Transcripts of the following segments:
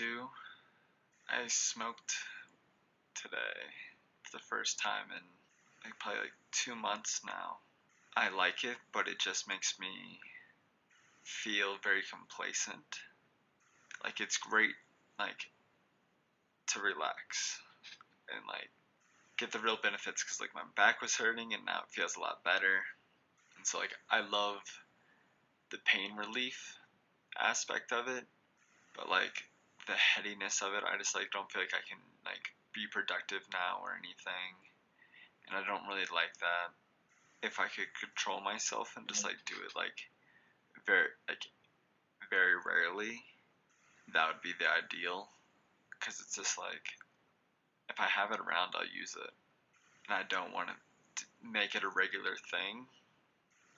to. I smoked today for the first time in probably 2 months now. I like it, but it just makes me feel very complacent. Like it's great, like to relax and get the real benefits because my back was hurting and now it feels a lot better. And so I love the pain relief aspect of it, but the headiness of it, I just don't feel like I can be productive now or anything, and I don't really like that. If I could control myself and just do it very very rarely, that would be the ideal, because it's just if I have it around, I'll use it, and I don't want to make it a regular thing.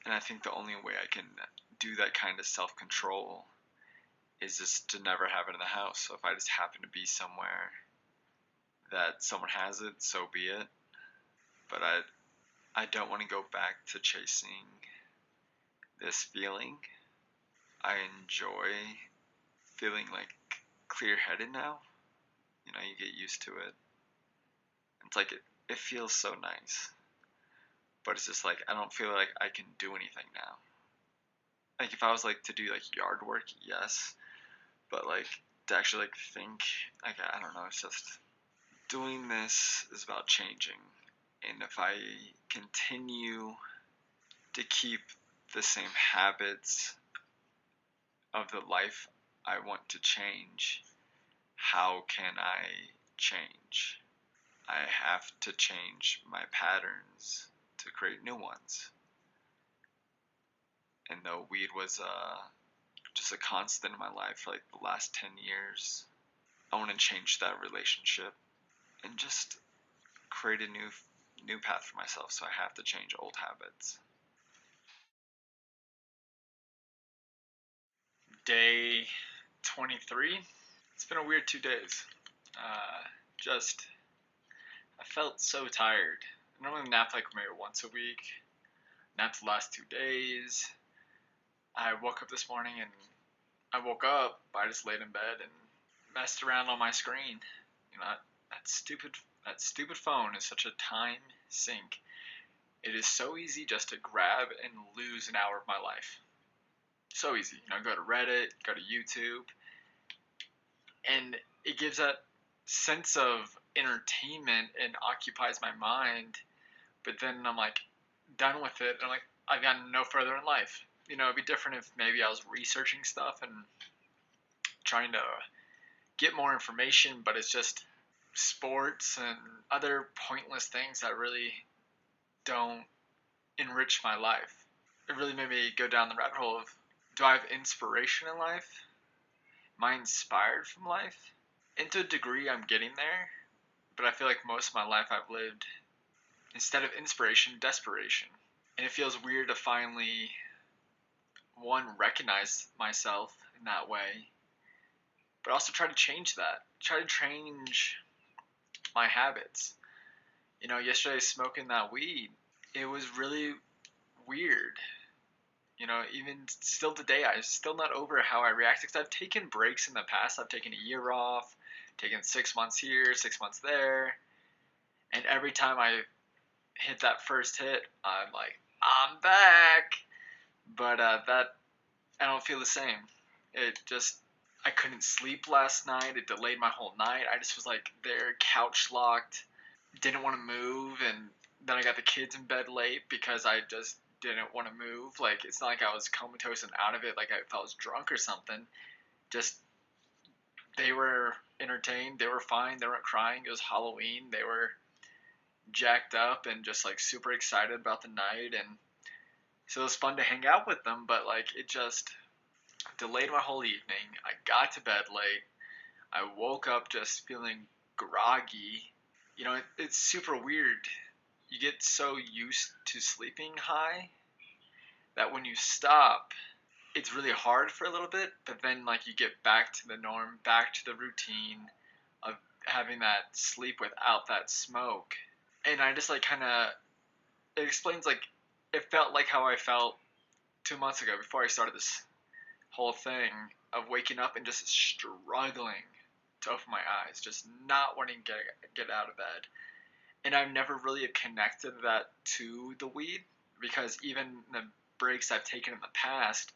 And I think the only way I can do that kind of self-control is just to never have it in the house. So if I just happen to be somewhere that someone has it, so be it. But I don't want to go back to chasing this feeling. I enjoy feeling clear-headed now. You get used to it. It's it feels so nice. But it's just I don't feel like I can do anything now. If I was to do yard work, yes. But to actually think, I don't know, it's just doing this is about changing. And if I continue to keep the same habits of the life I want to change, how can I change? I have to change my patterns to create new ones. And though weed was just a constant in my life for the last 10 years, I want to change that relationship and just create a new path for myself, so I have to change old habits. Day 23. It's been a weird 2 days. I felt so tired. I normally nap maybe once a week. Napped the last 2 days. I woke up this morning and I woke up, I just laid in bed and messed around on my screen. That stupid phone is such a time sink. It is so easy just to grab and lose an hour of my life. So easy. Go to Reddit, go to YouTube, and it gives that sense of entertainment and occupies my mind. But then I'm done with it, and I've gotten no further in life. It'd be different if maybe I was researching stuff and trying to get more information, but it's just sports and other pointless things that really don't enrich my life. It really made me go down the rabbit hole of, do I have inspiration in life? Am I inspired from life? And to a degree, I'm getting there, but I feel most of my life I've lived, instead of inspiration, desperation. And it feels weird to finally, one, recognize myself in that way, but also try to change that. Try to change my habits. Yesterday smoking that weed, it was really weird. Even still today, I'm still not over how I reacted, because I've taken breaks in the past. I've taken a year off, taken 6 months here, 6 months there, and every time I hit that first hit, I'm back. But that, I don't feel the same. I couldn't sleep last night. It delayed my whole night. I just was there, couch locked, didn't want to move, and then I got the kids in bed late because I just didn't want to move. It's not I was comatose and out of it, if I was drunk or something. Just, they were entertained, they were fine, they weren't crying. It was Halloween, they were jacked up and just super excited about the night, and so it was fun to hang out with them. But it just delayed my whole evening. I got to bed late. I woke up just feeling groggy. It's super weird. You get so used to sleeping high that when you stop, it's really hard for a little bit, but then you get back to the norm, back to the routine of having that sleep without that smoke. And I just it explains it felt like how I felt 2 months ago before I started this whole thing of waking up and just struggling to open my eyes, just not wanting to get out of bed. And I've never really connected that to the weed, because even the breaks I've taken in the past,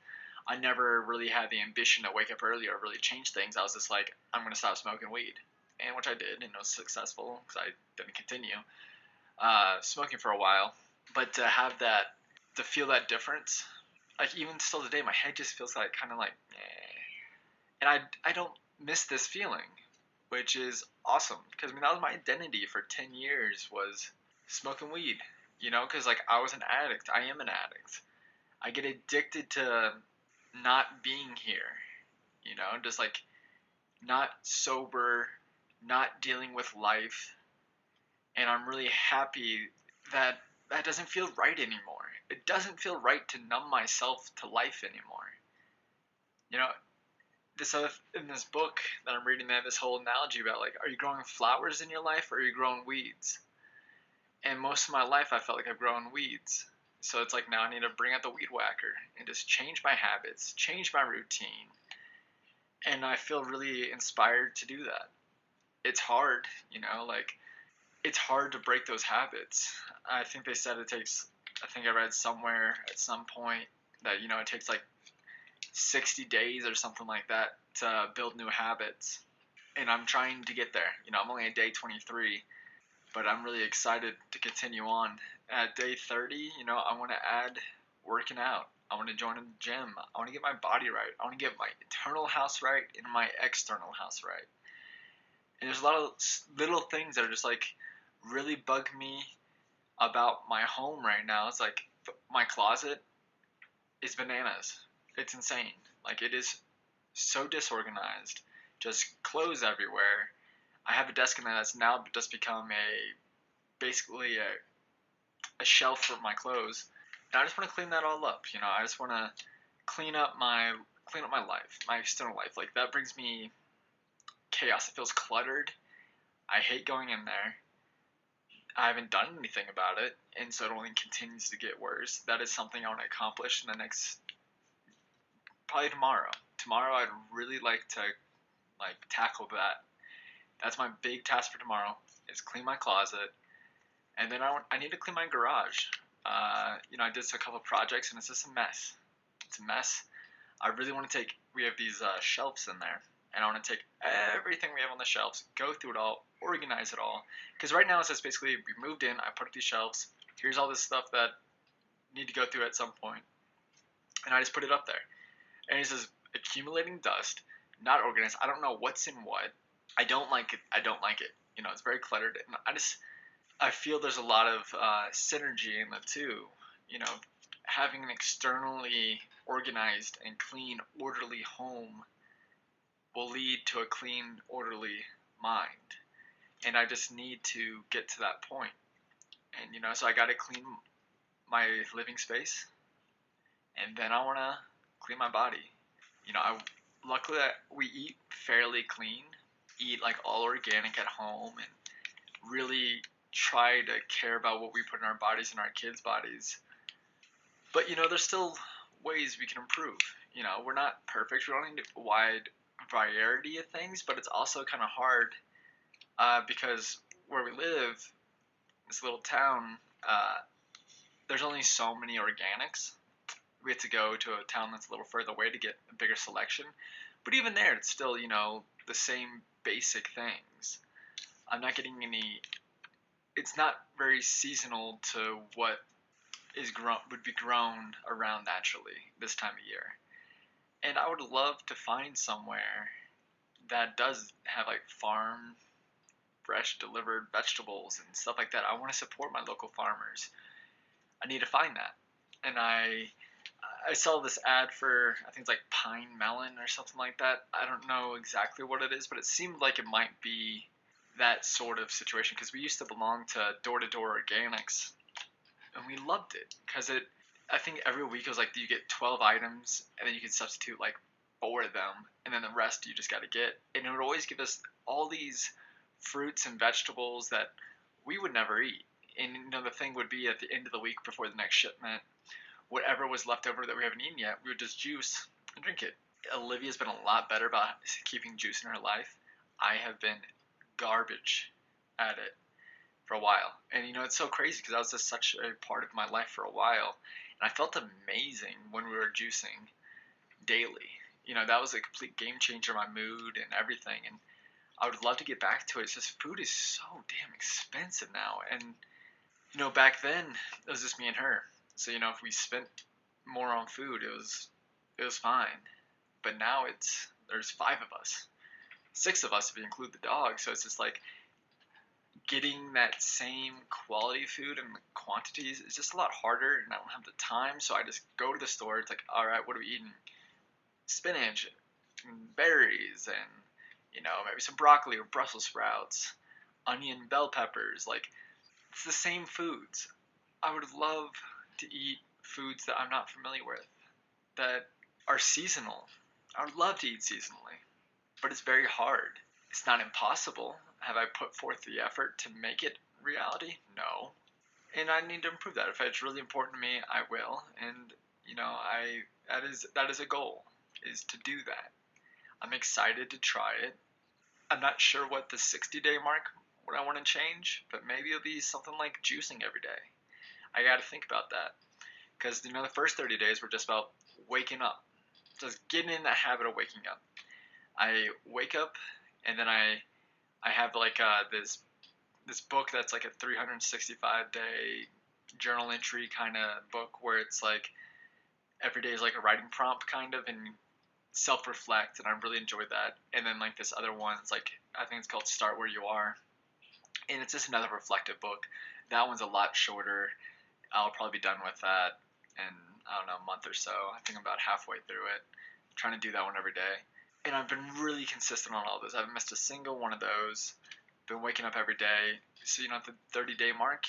I never really had the ambition to wake up early or really change things. I was just like, I'm going to stop smoking weed. And which I did, and it was successful because I didn't continue smoking for a while. But to have that, to feel that difference, like even still today, my head just feels like kind of like, eh. And I don't miss this feeling, which is awesome, because I mean that was my identity for 10 years, was smoking weed. Because like I was an addict. I am an addict. I get addicted to not being here. Just like not sober, not dealing with life, and I'm really happy that that doesn't feel right anymore. It doesn't feel right to numb myself to life anymore. You know, this in this book that I'm reading, they have this whole analogy about like, are you growing flowers in your life or are you growing weeds? And most of my life, I felt like I've grown weeds. So it's like now I need to bring out the weed whacker and just change my habits, change my routine. And I feel really inspired to do that. It's hard, like it's hard to break those habits. I think they said it takes, I think I read somewhere at some point that, it takes like 60 days or something like that to build new habits. And I'm trying to get there. I'm only at day 23, but I'm really excited to continue on. At day 30, I want to add working out. I want to join a gym. I want to get my body right. I want to get my internal house right and my external house right. And there's a lot of little things that are just like really bug me about my home right now. It's like my closet is bananas. It's insane. Like it is so disorganized. Just clothes everywhere. I have a desk in there that's now just become basically a shelf for my clothes. And I just want to clean that all up. I just want to clean up my life, my external life. Like that brings me chaos. It feels cluttered. I hate going in there. I haven't done anything about it, and so it only continues to get worse. That is something I want to accomplish in the next, probably tomorrow. Tomorrow, I'd really like to tackle that. That's my big task for tomorrow, is clean my closet, and then I need to clean my garage. I did a couple of projects, and it's just a mess. It's a mess. I really want to we have these shelves in there, and I want to take everything we have on the shelves, go through it all, organize it all. Because right now it's just basically, we moved in, I put up these shelves, here's all this stuff that need to go through at some point, and I just put it up there. And it's just accumulating dust, not organized. I don't know what's in what. I don't like it. It's very cluttered, and I feel there's a lot of synergy in the two. Having an externally organized and clean, orderly home will lead to a clean, orderly mind. And I just need to get to that point. And, so I got to clean my living space. And then I want to clean my body. Luckily we eat fairly clean, eat like all organic at home, and really try to care about what we put in our bodies and our kids' bodies. But, there's still ways we can improve. We're not perfect. We don't need a wide variety of things, but it's also kind of hard because where we live, this little town, there's only so many organics. We have to go to a town that's a little further away to get a bigger selection. But even there, it's still, the same basic things. I'm not getting any. It's not very seasonal to what would be grown around naturally this time of year. And I would love to find somewhere that does have like farm, fresh delivered vegetables and stuff like that. I want to support my local farmers. I need to find that. And I saw this ad for, I think it's like pine melon or something like that. I don't know exactly what it is, but it seemed like it might be that sort of situation, because we used to belong to door-to-door organics, and we loved it because I think every week it was like you get 12 items, and then you can substitute like 4 of them, and then the rest you just got to get. And it would always give us all these fruits and vegetables that we would never eat. And the thing would be at the end of the week before the next shipment, whatever was left over that we haven't eaten yet, we would just juice and drink it. Olivia's been a lot better about keeping juice in her life. I have been garbage at it for a while. And it's so crazy because that was just such a part of my life for a while. And I felt amazing when we were juicing daily. That was a complete game changer in my mood and everything. And I would love to get back to it. It's just food is so damn expensive now. And, back then it was just me and her. So, if we spent more on food, it was fine. But now there's 5 of us, 6 of us if you include the dog. So it's just like getting that same quality food and quantities is just a lot harder, and I don't have the time. So I just go to the store. It's like, all right, what are we eating? Spinach and berries and maybe some broccoli or Brussels sprouts, onion, bell peppers. Like, it's the same foods. I would love to eat foods that I'm not familiar with, that are seasonal. I would love to eat seasonally, but it's very hard. It's not impossible. Have I put forth the effort to make it reality? No. And I need to improve that. If it's really important to me, I will. And I that is a goal, is to do that. I'm excited to try it. I'm not sure what the 60-day mark, what I want to change, but maybe it'll be something like juicing every day. I got to think about that, because the first 30 days were just about waking up, just getting in that habit of waking up. I wake up, and then I have like this book that's like a 365-day journal entry kind of book, where it's like every day is like a writing prompt kind of, and self-reflect, and I really enjoyed that. And then like this other one, it's like, I think it's called Start Where You Are, and it's just another reflective book. That one's a lot shorter. I'll probably be done with that in, I don't know, a month or so. I think I'm about halfway through it. I'm trying to do that one every day, and I've been really consistent on all those. I haven't missed a single one of those. Been waking up every day. So at the 30-day mark,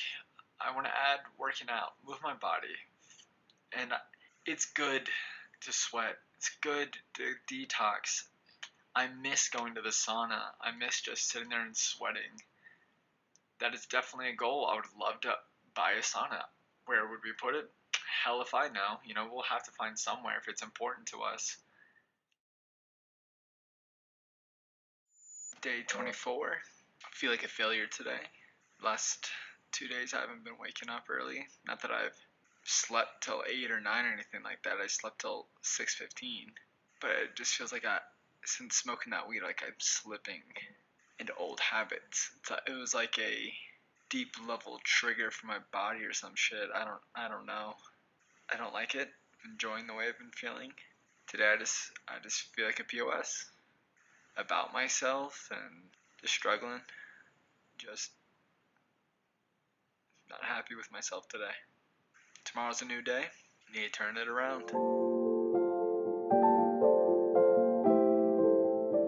I want to add working out, move my body. And it's good to sweat. It's good to detox. I miss going to the sauna. I miss just sitting there and sweating. That is definitely a goal. I would love to buy a sauna. Where would we put it? Hell if I know. We'll have to find somewhere if it's important to us. Day 24. I feel like a failure today. Last 2 days I haven't been waking up early. Not that I've slept till 8 or 9 or anything like that. I slept till 6:15. But it just feels like since smoking that weed, like I'm slipping into old habits. It was like a deep level trigger for my body or some shit. I don't know. I don't like it. I'm enjoying the way I've been feeling. Today I just feel like a POS about myself and just struggling. Just not happy with myself today. Tomorrow's a new day. Need to turn it around.